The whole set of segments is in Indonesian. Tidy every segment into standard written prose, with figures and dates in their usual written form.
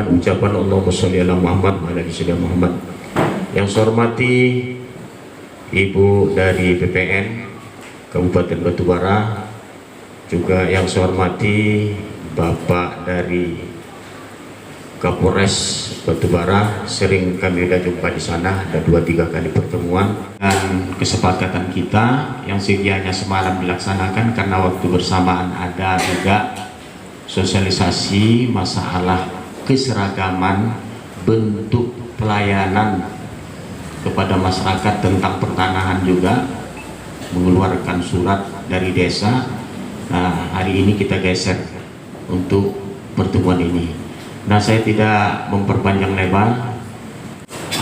ucapan Allahumma sholli ala Muhammad wa ala ali sayyidina Muhammad. Yang saya hormati Ibu dari BPN Kabupaten Batubara, juga yang saya hormati Bapak dari Kapolres Batubara, sering kami sudah jumpa di sana, ada 2-3 kali pertemuan. Dan kesepakatan kita yang sedianya semalam dilaksanakan karena waktu bersamaan ada juga sosialisasi masalah keseragaman bentuk pelayanan kepada masyarakat tentang pertanahan, juga mengeluarkan surat dari desa. Nah, hari ini kita geser untuk pertemuan ini. Nah, saya tidak memperpanjang lebar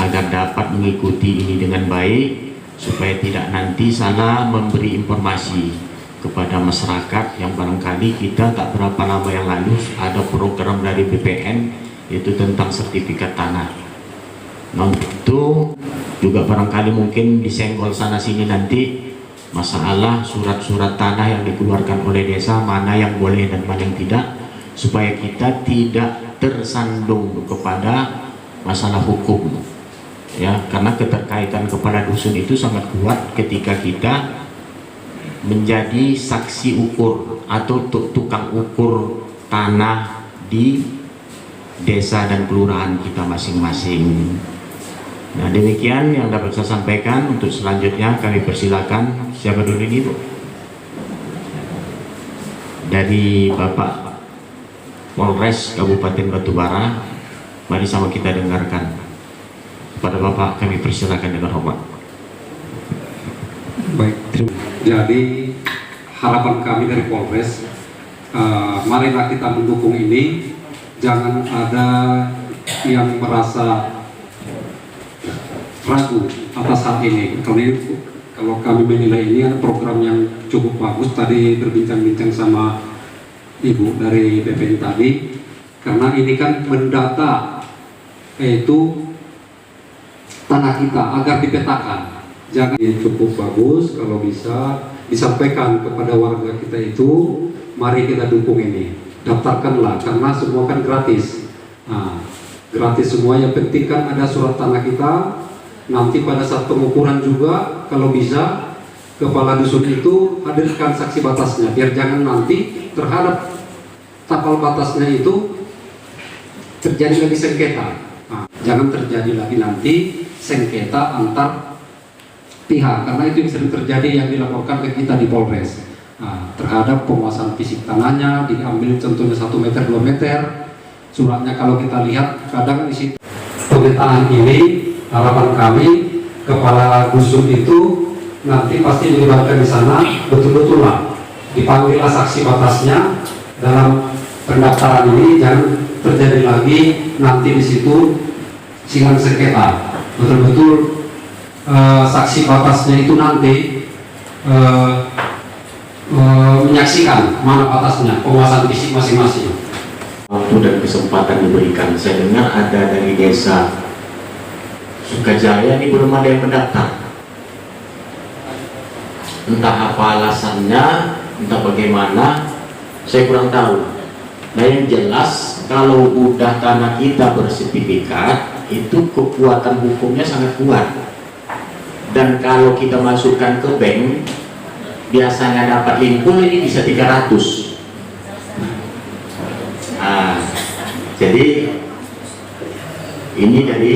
agar dapat mengikuti ini dengan baik, supaya tidak nanti salah memberi informasi kepada masyarakat yang barangkali kita tak berapa lama yang lalu ada program dari BPN yaitu tentang sertifikat tanah. Nah, itu juga barangkali mungkin disenggol sana sini nanti masalah surat-surat tanah yang dikeluarkan oleh desa, mana yang boleh dan mana yang tidak, supaya kita tidak tersandung kepada masalah hukum ya, karena keterkaitan kepala dusun itu sangat kuat ketika kita menjadi saksi ukur atau tukang ukur tanah di desa dan kelurahan kita masing-masing. Nah, demikian yang dapat saya sampaikan. Untuk selanjutnya kami persilakan, siapa dulu ini Bu? Dari Bapak Polres Kabupaten Batubara, mari sama kita dengarkan. Kepada Bapak kami persilakan dengan hormat. Baik, jadi harapan kami dari Polres, marilah kita mendukung ini. Jangan ada yang merasa ragu atas hal ini. Kalau kami menilai ini ada program yang cukup bagus. Tadi berbincang-bincang sama Ibu dari BPN tadi, karena ini kan mendata yaitu tanah kita agar dipetakan. Jangan cukup bagus, kalau bisa disampaikan kepada warga kita itu, mari kita dukung ini, daftarkanlah, karena semua kan gratis. Nah, gratis semua, yang penting kan ada surat tanah kita. Nanti pada saat pengukuran juga kalau bisa kepala dusun itu hadirkan saksi batasnya, biar jangan nanti terhadap tapal batasnya itu terjadi lagi sengketa. Nah, jangan terjadi lagi nanti sengketa antar pihak, karena itu yang sering terjadi yang dilaporkan ke kita di Polres. Nah, terhadap penguasaan fisik tanahnya diambil contohnya 1 meter 2 meter, suratnya kalau kita lihat kadang di situ pemetaan ini. Harapan kami kepala dusun itu nanti pasti dilibatkan di sana, betul-betul lah dipanggillah saksi batasnya dalam pendaftaran ini. Jangan terjadi lagi nanti di situ silang sengketa. Betul-betul saksi batasnya itu nanti menyaksikan mana batasnya, penguasaan fisik masing-masing. Waktu dan kesempatan diberikan. Saya dengar ada dari desa Sukajaya ini belum ada yang mendaftar. Entah apa alasannya, entah bagaimana, saya kurang tahu. Nah, yang jelas kalau udah tanah kita bersertifikat, itu kekuatan hukumnya sangat kuat. Dan kalau kita masukkan ke bank, biasanya dapat limpul ini bisa 300. Nah, jadi ini dari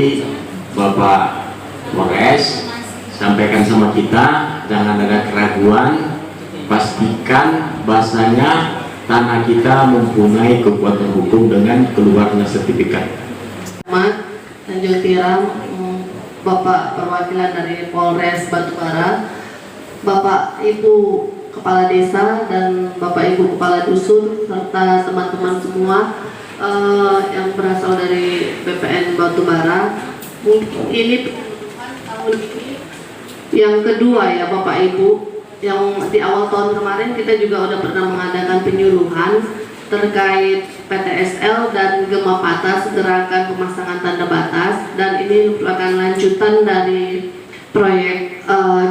Bapak Polres, sampaikan sama kita, jangan ada keraguan, pastikan bahasanya tanah kita mempunyai kekuatan hukum dengan keluarnya sertifikat. Tanjung Tiram, Bapak perwakilan dari Polres Batubara, Bapak Ibu Kepala Desa dan Bapak Ibu Kepala Dusun serta teman-teman semua yang berasal dari BPN Batubara. Ini tahun ini yang kedua ya Bapak Ibu. Yang di awal tahun kemarin kita juga udah pernah mengadakan penyuluhan terkait PTSL dan Gema Patas, gerakan pemasangan tanda batas, dan ini merupakan lanjutan dari proyek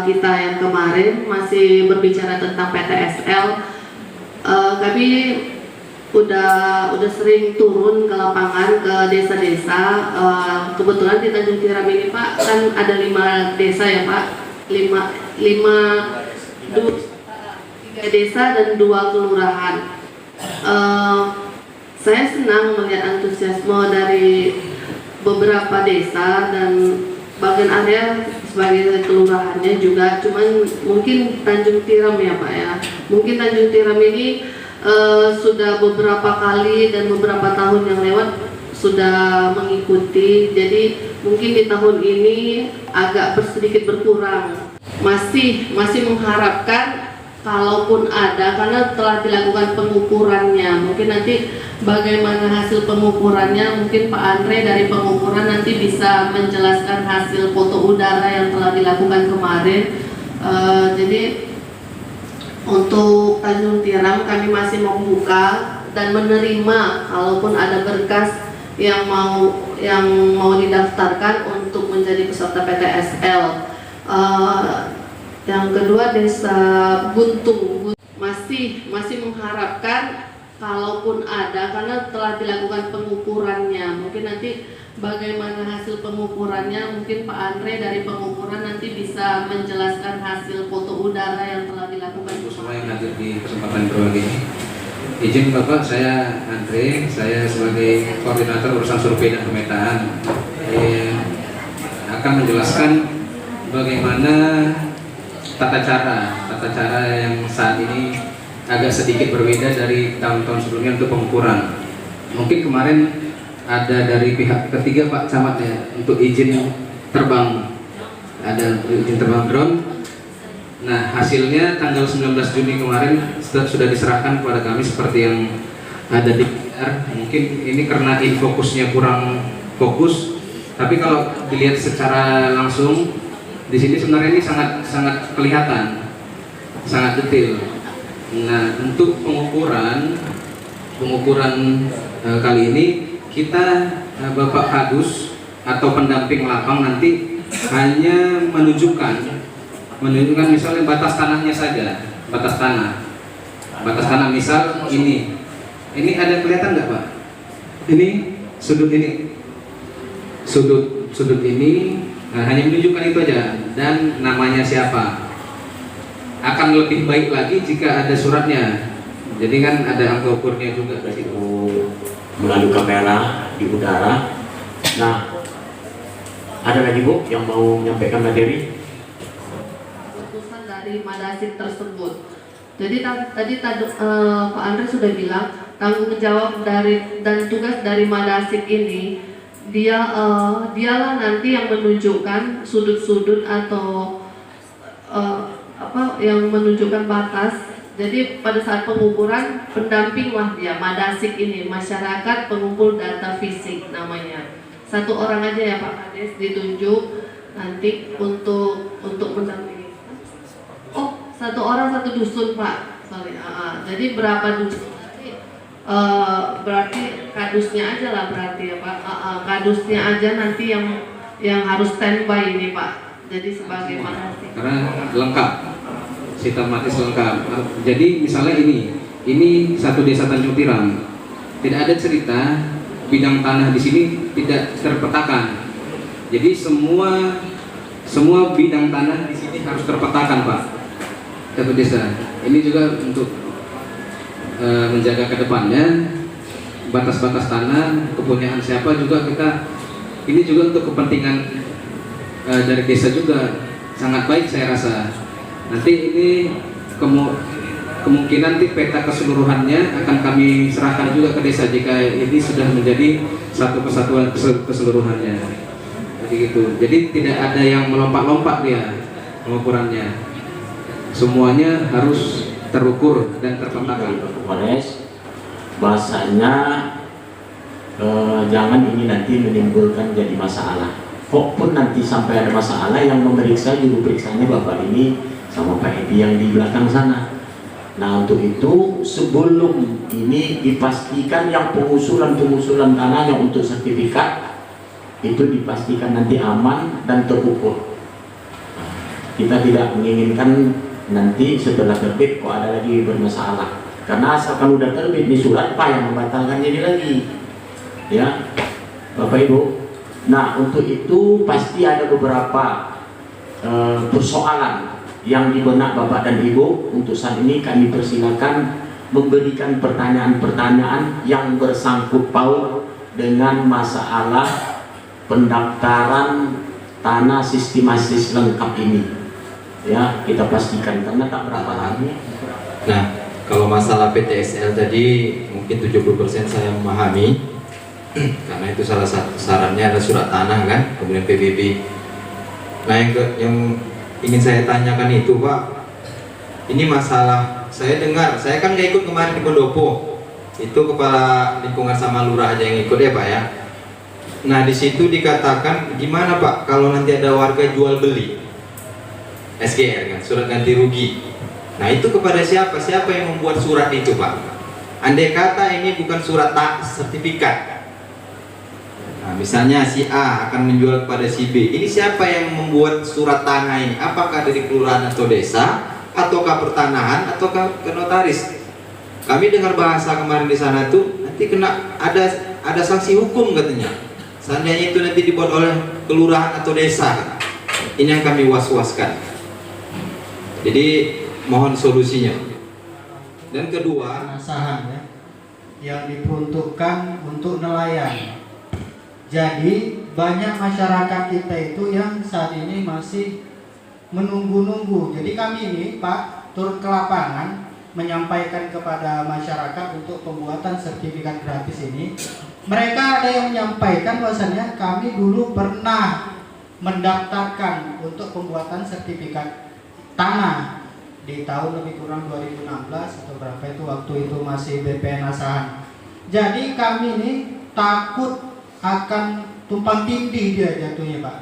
kita yang kemarin masih berbicara tentang PTSL. Kami udah sering turun ke lapangan ke desa-desa. Kebetulan di Tanjung Tiram ini Pak kan ada 5 desa ya Pak, 3 desa dan 2 kelurahan. Saya senang melihat antusiasme dari beberapa desa dan bagian area sebagai kelurahannya juga, cuman mungkin Tanjung Tiram ya Pak ya, mungkin Tanjung Tiram ini sudah beberapa kali dan beberapa tahun yang lewat sudah mengikuti, jadi mungkin di tahun ini agak sedikit berkurang. Masih mengharapkan kalaupun ada, karena telah dilakukan pengukurannya, mungkin nanti bagaimana hasil pengukurannya, mungkin Pak Andre dari pengukuran nanti bisa menjelaskan hasil foto udara yang telah dilakukan kemarin. Jadi untuk Tanjung Tiram kami masih membuka dan menerima kalaupun ada berkas yang mau didaftarkan untuk menjadi peserta PTSL. Yang kedua Desa Guntung masih mengharapkan kalaupun ada, karena telah dilakukan pengukurannya, mungkin nanti bagaimana hasil pengukurannya, mungkin Pak Andre dari pengukuran nanti bisa menjelaskan hasil foto udara yang telah dilakukan. Semua yang hadir di kesempatan berbahagia ini, izin Bapak, saya Andre, saya sebagai koordinator urusan survei dan pemetaan akan menjelaskan bagaimana tata cara yang saat ini agak sedikit berbeda dari tahun-tahun sebelumnya untuk pengukuran. Mungkin kemarin ada dari pihak ketiga Pak Camat ya untuk izin terbang, ada izin terbang drone. Nah hasilnya tanggal 19 Juni kemarin sudah diserahkan kepada kami seperti yang ada di PR. Mungkin ini karena infokusnya kurang fokus, tapi kalau dilihat secara langsung di sini sebenarnya ini sangat kelihatan, sangat detail. Nah, untuk pengukuran kali ini kita Bapak Kadus atau pendamping lapang nanti hanya menunjukkan misalnya batas tanahnya saja, batas tanah misal ini ada kelihatan nggak Pak? Ini sudut ini, nah, hanya menunjukkan itu aja dan namanya siapa. Akan lebih baik lagi jika ada suratnya, jadi kan ada angka ukurnya juga dari situ melalui kamera di udara. Nah, ada lagi Bu yang mau menyampaikan materi? Keputusan dari Madasik tersebut. Jadi tadi Pak Andre sudah bilang tanggung jawab dan tugas dari Madasik ini dialah nanti yang menunjukkan sudut-sudut atau yang menunjukkan batas. Jadi pada saat pengukuran pendampinglah dia Madasik ini, masyarakat pengumpul data fisik namanya. 1 orang aja ya Pak Kades ditunjuk nanti untuk mendampingi. Oh, 1 orang 1 dusun Pak. Sorry. Jadi berapa dusun? Berarti kadusnya aja lah berarti ya Pak. Kadusnya aja nanti yang harus standby ini Pak. Jadi sebagai Madasik. Karena lengkap, sistematis lengkap. Jadi misalnya ini satu desa Tanjung Tiram, tidak ada cerita bidang tanah di sini tidak terpetakan. Jadi semua bidang tanah di sini harus terpetakan Pak. Satu desa. Ini juga untuk menjaga kedepannya batas-batas tanah, kepunyaan siapa juga ini juga untuk kepentingan dari desa juga sangat baik saya rasa. Nanti ini kemungkinan nanti peta keseluruhannya akan kami serahkan juga ke desa jika ini sudah menjadi satu kesatuan keseluruhannya. Jadi gitu. Jadi tidak ada yang melompat-lompat dia pengukurannya. Semuanya harus terukur dan terpetakan. Polres, bahasanya jangan ini nanti menimbulkan jadi masalah. Kok pun nanti sampai ada masalah, yang memeriksa juru periksanya Bapak ini sama Pak Edi yang di belakang sana. Nah untuk itu sebelum ini dipastikan yang pengusulan tanahnya untuk sertifikat itu dipastikan nanti aman dan terukur. Kita tidak menginginkan nanti setelah terbit kok ada lagi bermasalah. Karena asalkan udah terbit nih surat, Pak, yang membatalkannya ini lagi. Ya, Bapak Ibu. Nah, untuk itu pasti ada beberapa persoalan yang di benak Bapak dan Ibu. Untuk saat ini kami persilakan memberikan pertanyaan-pertanyaan yang bersangkut paut dengan masalah pendaftaran tanah sistematis lengkap ini. Ya, kita pastikan karena tak berapa lagi. Nah, kalau masalah PTSL tadi mungkin 70% saya memahami karena itu salah satu sarannya ada surat tanah kan, kemudian PBB. Nah, yang ingin saya tanyakan itu, Pak, ini masalah saya dengar, saya kan nggak ikut kemarin di Pendopo, itu kepala lingkungan sama lurah aja yang ikut ya, Pak ya. Nah, di situ dikatakan gimana, Pak, kalau nanti ada warga jual beli SGR kan, surat ganti rugi. Nah, itu kepada siapa? Siapa yang membuat surat itu, Pak? Andai kata ini bukan surat sertifikat. Nah, misalnya si A akan menjual kepada si B. Ini siapa yang membuat surat tanah ini? Apakah dari kelurahan atau desa, ataukah pertanahan, ataukah ke notaris? Kami dengar bahasa kemarin di sana tuh nanti kena ada sanksi hukum katanya. Seandainya itu nanti dibuat oleh kelurahan atau desa. Ini yang kami was-waskan. Jadi mohon solusinya. Dan kedua, saham ya, yang diperuntukkan untuk nelayan. Jadi banyak masyarakat kita itu yang saat ini masih menunggu-nunggu. Jadi kami ini, Pak, turun ke lapangan menyampaikan kepada masyarakat untuk pembuatan sertifikat gratis ini. Mereka ada yang menyampaikan bahwasanya kami dulu pernah mendaftarkan untuk pembuatan sertifikat tanah di tahun lebih kurang 2016 atau berapa itu, waktu itu masih BPN Asahan. Jadi kami ini takut akan tumpang tindih dia jatuhnya, Pak.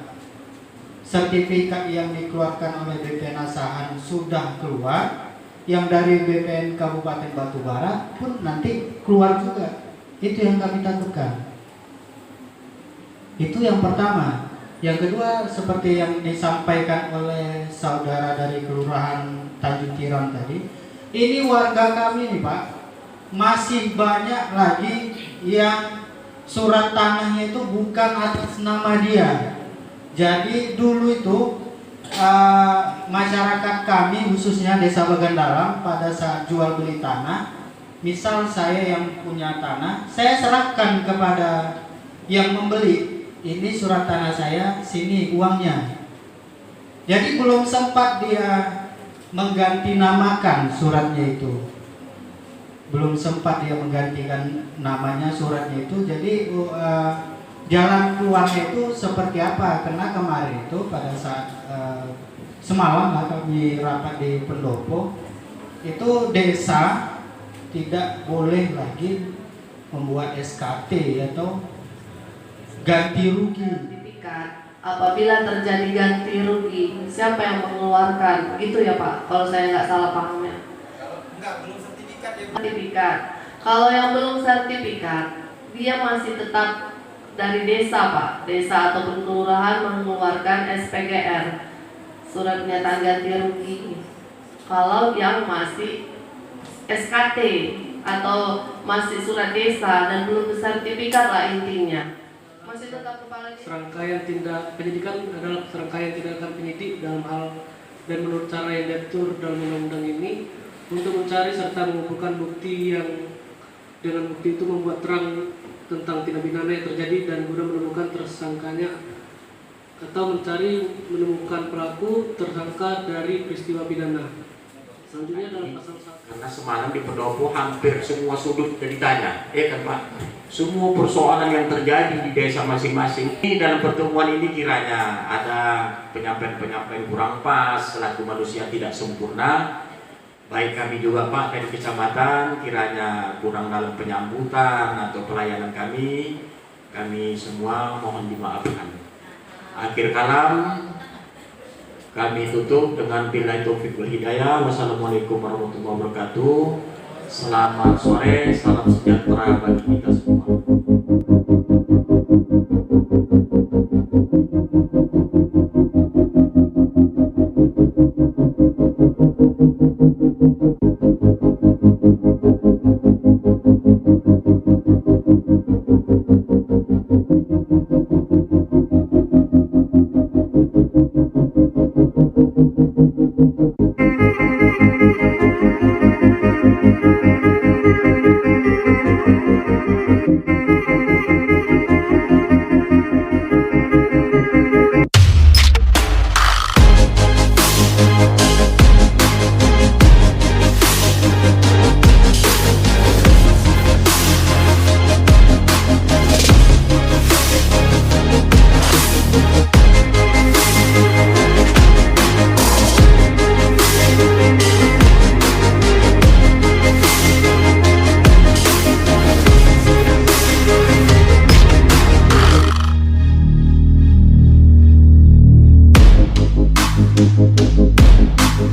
Sertifikat yang dikeluarkan oleh BPN Asahan sudah keluar, yang dari BPN Kabupaten Batubara pun nanti keluar juga. Itu yang kami takutkan. Itu yang pertama. Yang kedua, seperti yang disampaikan oleh saudara dari Kelurahan Tanjung Tiram tadi, ini warga kami nih, Pak, masih banyak lagi yang surat tanahnya itu bukan atas nama dia. Jadi dulu itu masyarakat kami khususnya Desa Bagandaram pada saat jual beli tanah, misal saya yang punya tanah, saya serahkan kepada yang membeli, ini surat tanah saya, sini uangnya. Jadi belum sempat dia mengganti namakan suratnya itu, belum sempat dia menggantikan namanya suratnya itu. Jadi jalan keluarnya itu seperti apa? Karena kemarin itu pada saat semalam lah kami rapat di Pendopo, itu desa tidak boleh lagi membuat SKT atau ganti rugi. Sertifikat. Apabila terjadi ganti rugi, siapa yang mengeluarkan? Begitu ya, Pak? Kalau saya nggak salah pahamnya. belum sertifikat ya, Sertifikat. Kalau yang belum sertifikat, dia masih tetap dari desa, Pak. Desa ataupun kelurahan mengeluarkan SPGR, surat pernyataan ganti rugi. Kalau yang masih SKT atau masih surat desa dan belum sertifikat lah intinya, masih tetap kepala desa. Serangkaian tindak penyidikan adalah serangkaian tindakan penyidik dalam hal dan menurut cara yang diatur dalam undang-undang ini untuk mencari serta mengumpulkan bukti yang dengan bukti itu membuat terang tentang tindak pidana yang terjadi dan guna menemukan tersangkanya atau menemukan pelaku tersangka dari peristiwa pidana. Selanjutnya dalam pasal 1. Karena semalam di Pendopo hampir semua sudut sudah ditanya, kan Pak? Semua persoalan yang terjadi di desa masing-masing. Ini dalam pertemuan ini kiranya ada penyampaian-penyampaian kurang pas, selaku manusia tidak sempurna. Baik kami juga, Pak, dari kecamatan kiranya kurang dalam penyambutan atau pelayanan kami semua mohon dimaafkan. Akhir kalam kami tutup dengan billahi taufiq wal hidayah. Wassalamualaikum warahmatullahi wabarakatuh. Selamat sore, salam sejahtera bagi kita semua.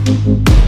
Thank you.